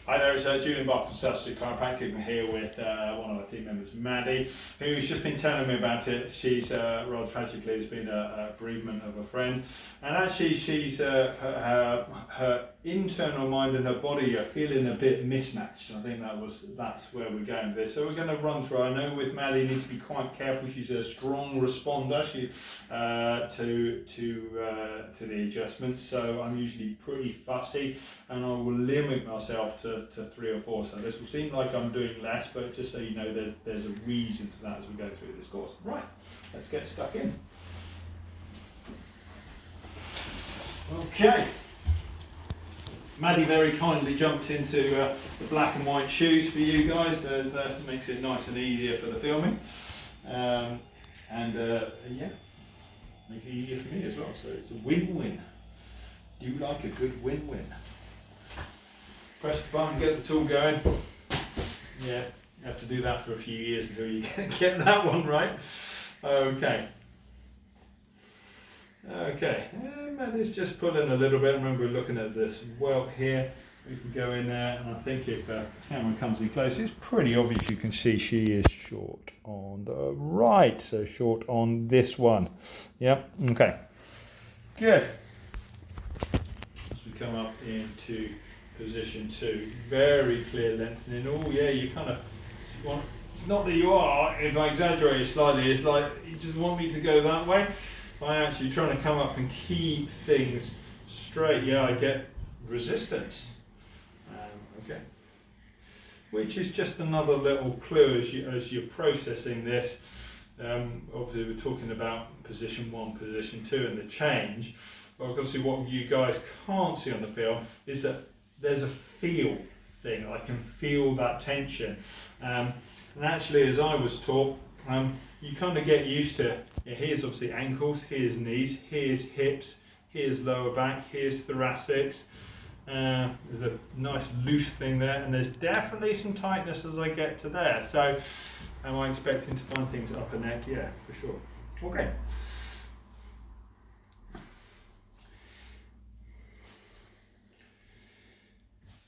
Hi there, it's Julien Barker from Chiropractic. I'm here with one of our team members, Maddie, who's just been telling me about it. She's rather tragically, it's been a bereavement of a friend, and actually she's her internal mind and her body are feeling a bit mismatched. I think that's where we're going with this. So we're going to run through. I know with Maddie you need to be quite careful. She's a strong responder to the adjustments. So I'm usually pretty fussy, and I will limit myself to 3 or 4. So this will seem like I'm doing less, but just so you know, there's a reason to that as we go through this course. Right, let's get stuck in. Okay. Maddie very kindly jumped into the black and white shoes for you guys. That makes it nice and easier for the filming. Yeah, makes it easier for me as well. So it's a win-win. Do you like a good win-win? Press the button, get the tool going. Yeah, you have to do that for a few years until you get that one right. Okay. Okay, Maddie's just pulling a little bit. Remember, we're looking at this welt here. We can go in there, and I think if the camera comes in close, it's pretty obvious. You can see she is short on the right, so short on this one. Yep, okay, good. As we come up into position 2, very clear lengthening. Oh yeah, you kind of want, it's not that you are, if I exaggerate slightly, it's like you just want me to go that way. I'm actually trying to come up and keep things straight. Yeah, I get resistance. Okay, which is just another little clue as you're processing this. Obviously, we're talking about position 1, position 2, and the change. But obviously, what you guys can't see on the film is that there's a feel thing. I can feel that tension, and actually, as I was taught, you kind of get used to. Here's obviously ankles, here's knees, here's hips, here's lower back, here's thoracics. There's a nice loose thing there, and there's definitely some tightness as I get to there. So, am I expecting to find things upper neck? Yeah, for sure. Okay.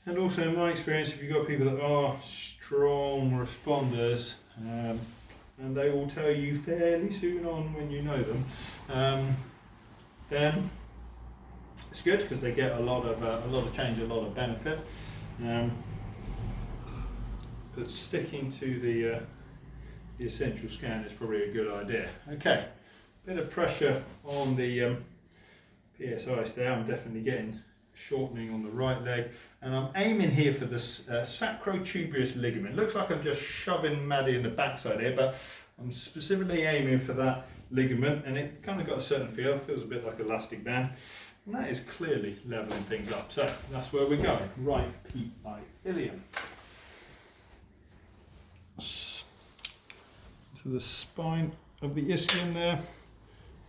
And also, in my experience, if you've got people that are strong responders, and they will tell you fairly soon on when you know them, then it's good because they get a lot of change, a lot of benefit. But sticking to the essential scan is probably a good idea. Okay, bit of pressure on the PSIs there. I'm definitely getting shortening on the right leg, and I'm aiming here for the sacrotuberous ligament. Looks like I'm just shoving Maddie in the backside here, but I'm specifically aiming for that ligament, and it kind of got a certain feel. It feels a bit like elastic band, and that is clearly leveling things up. So that's where we're going. Right PI ilium. So the spine of the ischium there,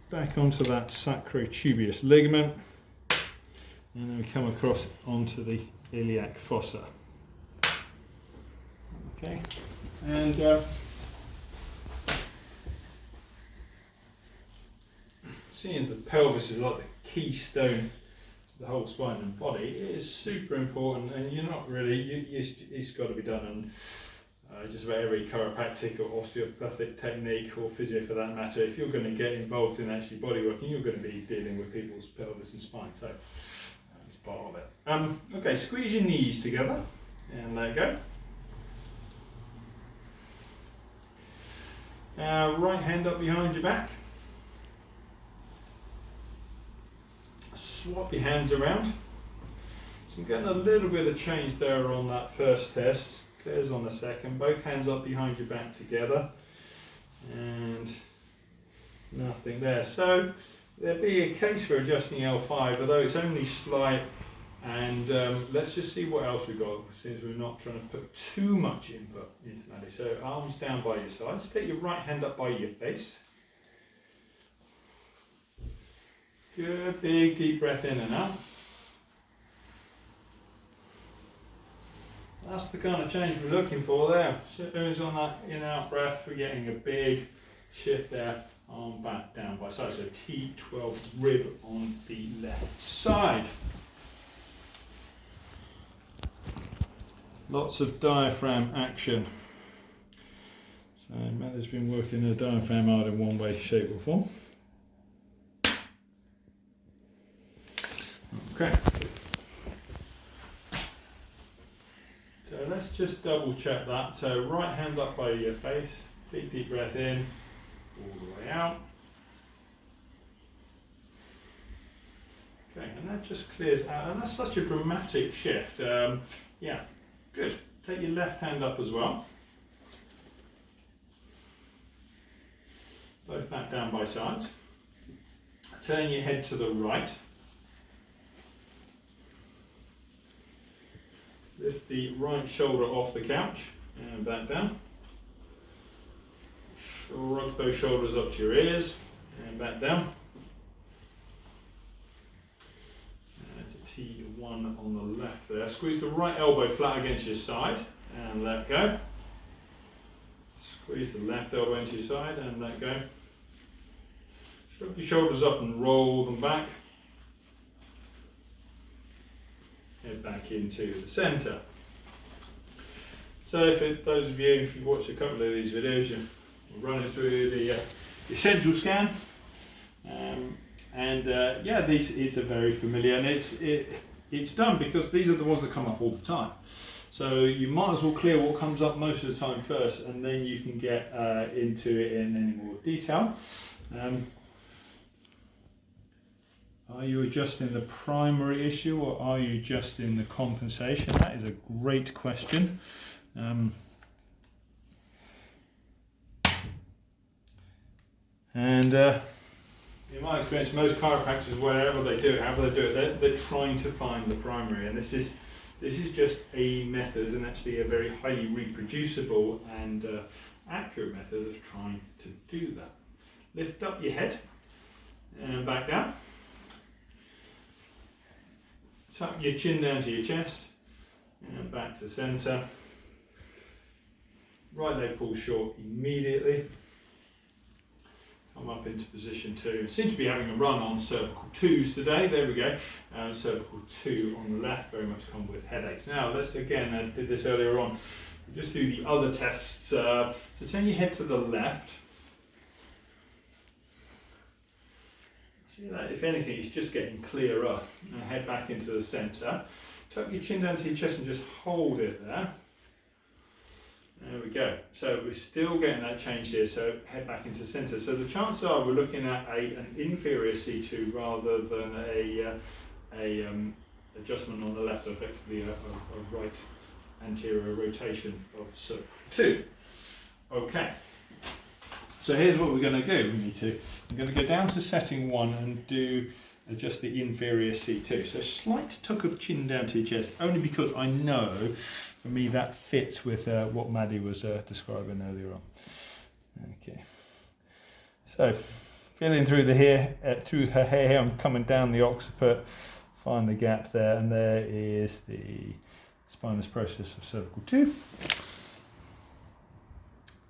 back onto that sacrotuberous ligament. And then we come across onto the iliac fossa. Okay, and seeing as the pelvis is like the keystone to the whole spine and body, it is super important, and you're not really, it's got to be done on just about every chiropractic or osteopathic technique or physio for that matter. If you're going to get involved in actually bodyworking, you're going to be dealing with people's pelvis and spine. So that's part of it. Okay, squeeze your knees together and let go. Right hand up behind your back. Swap your hands around. So I'm getting a little bit of change there on that first test. Clears on the second. Both hands up behind your back together. And nothing there. So there'd be a case for adjusting L5, although it's only slight. And let's just see what else we've got, since we're not trying to put too much input into that. So arms down by your sides. Take your right hand up by your face. Good, big deep breath in and out. That's the kind of change we're looking for there. Shifters on that in and out breath, we're getting a big shift there. Arm back down by side. So T12 rib on the left side. Lots of diaphragm action. So Matt has been working the diaphragm hard in one way, shape or form. Okay. So let's just double check that. So right hand up by your face, big deep breath in, all the way out. Okay, and that just clears out, and that's such a dramatic shift. Yeah, good. Take your left hand up as well. Both back down by sides. Turn your head to the right. Lift the right shoulder off the couch and back down. Shrug those shoulders up to your ears and back down. That's a T1 on the left there. Squeeze the right elbow flat against your side and let go. Squeeze the left elbow into your side and let go. Shrug your shoulders up and roll them back. Head back into the centre. So those of you, if you've watched a couple of these videos, you're running through the essential scan. Yeah, these are very familiar, and it's done because these are the ones that come up all the time. So you might as well clear what comes up most of the time first, and then you can get into it in any more detail. Are you adjusting the primary issue, or are you adjusting the compensation? That is a great question. In my experience, most chiropractors, wherever they do it, however they do it, they're trying to find the primary, and this is just a method, and actually a very highly reproducible and accurate method of trying to do that. Lift up your head and back down. Tuck your chin down to your chest and back to centre. Right leg pulls short immediately. Come up into position 2. Seem to be having a run on cervical 2s today. There we go. Cervical 2 on the left, very much come with headaches. Now let's again, I did this earlier on, just do the other tests. So turn your head to the left. See that, if anything, it's just getting clearer. Now head back into the centre. Tuck your chin down to your chest and just hold it there. There we go. So we're still getting that change here, so head back into centre. So the chances are we're looking at an inferior C2 rather than a adjustment on the left, so effectively a right anterior rotation of cervical 2. Okay. So here's what we're going to do. I'm going to go down to setting 1 and adjust the inferior C2. So slight tuck of chin down to your chest, only because I know for me that fits with what Maddie was describing earlier on. Okay. So feeling through through her hair, I'm coming down the occiput, find the gap there, and there is the spinous process of cervical 2.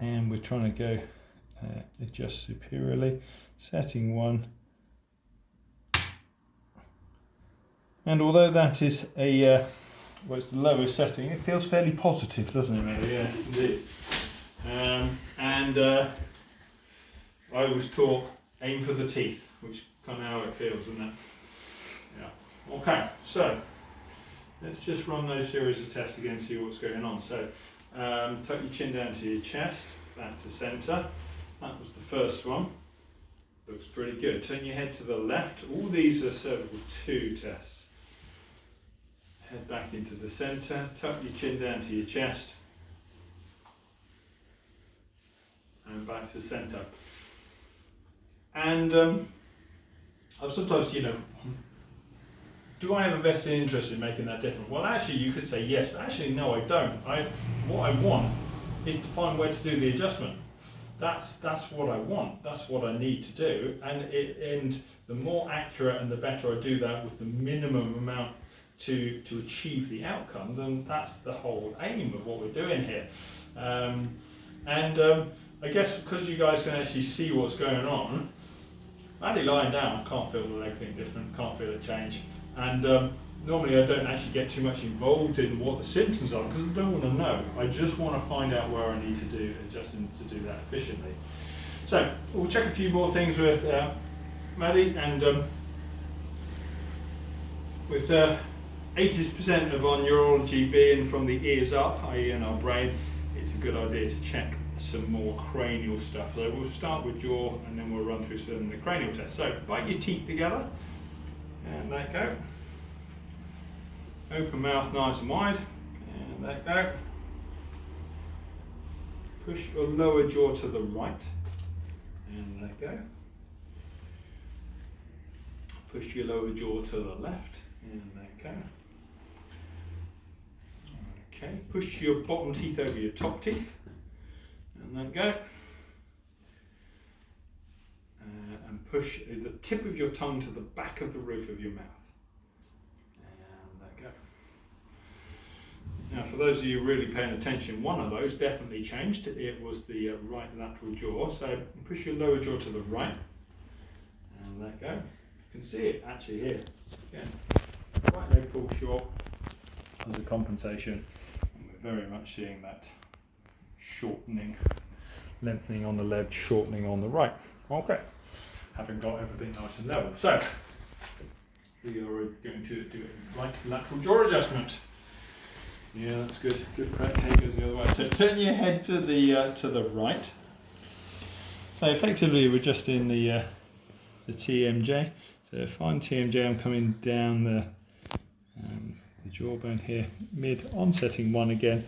And we're trying to go adjust superiorly, setting 1. And although that is it's the lowest setting, it feels fairly positive, doesn't it, Mary? Yeah, indeed. I was taught aim for the teeth, which kind of how it feels, isn't it? Yeah. Okay, so let's just run those series of tests again, see what's going on. So tuck your chin down to your chest, back to centre. That was the first one. Looks pretty good. Turn your head to the left. All these are cervical 2 tests. Head back into the centre. Tuck your chin down to your chest. And back to centre. And I've sometimes, do I have a vested interest in making that different? Well, actually, you could say yes, but actually, no, I don't. What I want is to find where to do the adjustment. That's what I want. That's what I need to do. And the more accurate and the better I do that with the minimum amount to achieve the outcome, then that's the whole aim of what we're doing here. I guess because you guys can actually see what's going on, Maddie lying down can't feel the leg thing different, can't feel it change. And Normally I don't actually get too much involved in what the symptoms are because I don't want to know. I just want to find out where I need to do adjusting to do that efficiently. So we'll check a few more things with Maddie, and with 80% of our neurology being from the ears up, i.e. in our brain, it's a good idea to check some more cranial stuff. So we'll start with jaw and then we'll run through some of the cranial tests. So bite your teeth together and let go. Open mouth nice and wide and let go. Push your lower jaw to the right and let go. Push your lower jaw to the left and let go. Okay, push your bottom teeth over your top teeth and let go. And push the tip of your tongue to the back of the roof of your mouth and let go. Now, for those of you really paying attention, one of those definitely changed. It was the right lateral jaw. So push your lower jaw to the right and let go. You can see it actually here. Again, right leg pulled short as a compensation. And we're very much seeing that shortening, lengthening on the left, shortening on the right. Okay, having got everything nice and level. So we are going to do a right lateral jaw adjustment. Yeah, that's good. Good crack. Head goes the other way. So turn your head to the right. So effectively, we're just in the TMJ. So find TMJ. I'm coming down the jawbone here, mid onsetting one again.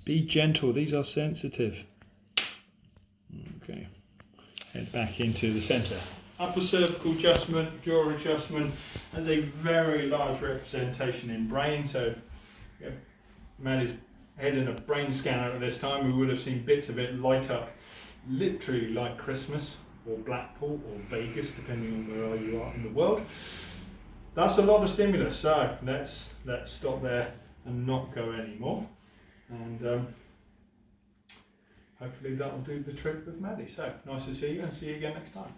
Be gentle. These are sensitive. Okay. Head back into the centre. Upper cervical adjustment, jaw adjustment has a very large representation in brain. So Maddie's head in a brain scanner at this time, we would have seen bits of it light up literally like Christmas or Blackpool or Vegas, depending on where you are in the world. That's a lot of stimulus, so let's stop there and not go anymore. And hopefully that'll do the trick with Maddie. So nice to see you, and see you again next time.